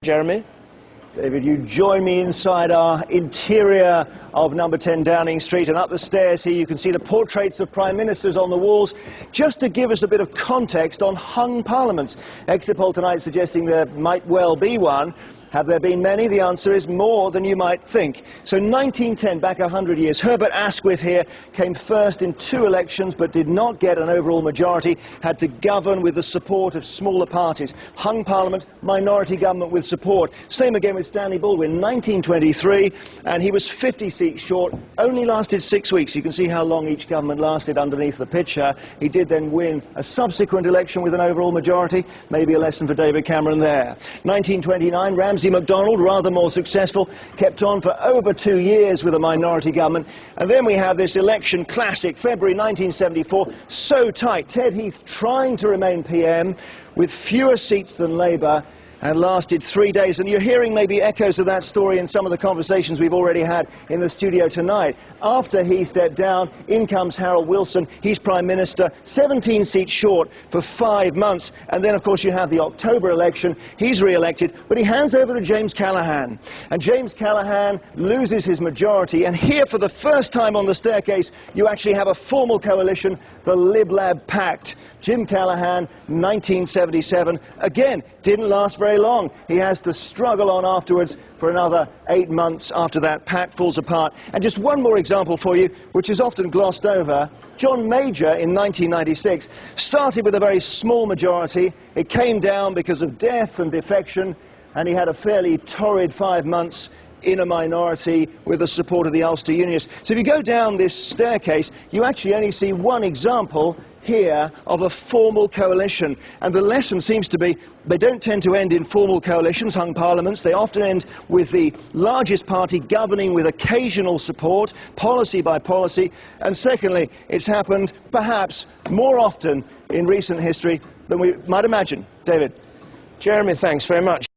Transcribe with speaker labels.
Speaker 1: Jeremy?
Speaker 2: David, you join me inside our interior of number 10 Downing Street, and up the stairs here you can see the portraits of prime ministers on the walls, just to give us a bit of context on hung parliaments. Exit poll tonight suggesting there might well be one. Have there been many? The answer is more than you might think. So 1910, back 100 years, Herbert Asquith here came first in 2 elections but did not get an overall majority, had to govern with the support of smaller parties. Hung parliament, minority government with support. Same again with Stanley Baldwin, 1923, and he was 50 seats short, only lasted 6 weeks. You can see how long each government lasted underneath the picture. He did then win a subsequent election with an overall majority, maybe a lesson for David Cameron there. 1929, Ramsay MacDonald, rather more successful, kept on for over 2 years with a minority government. And then we have this election classic, February 1974, so tight. Ted Heath trying to remain PM with fewer seats than Labour, and lasted 3 days. And you're hearing maybe echoes of that story in some of the conversations we've already had in the studio tonight. After he stepped down, in comes Harold Wilson. He's Prime Minister, 17 seats short for 5 months. And then, of course, you have the October election. He's re-elected, but he hands over to James Callaghan. And James Callaghan loses his majority. And here, for the first time on the staircase, you actually have a formal coalition, the Lib Lab Pact. Jim Callaghan, 1977, again, didn't last very long. He has to struggle on afterwards for another 8 months after that pact falls apart. And just one more example for you, which is often glossed over. John Major in 1996 started with a very small majority. It came down because of death and defection, and he had a fairly torrid 5 months in a minority with the support of the Ulster Unionists. So if you go down this staircase, you actually only see one example here of a formal coalition. And the lesson seems to be they don't tend to end in formal coalitions, hung parliaments. They often end with the largest party governing with occasional support, policy by policy. And secondly, it's happened perhaps more often in recent history than we might imagine. David?
Speaker 1: Jeremy, thanks very much.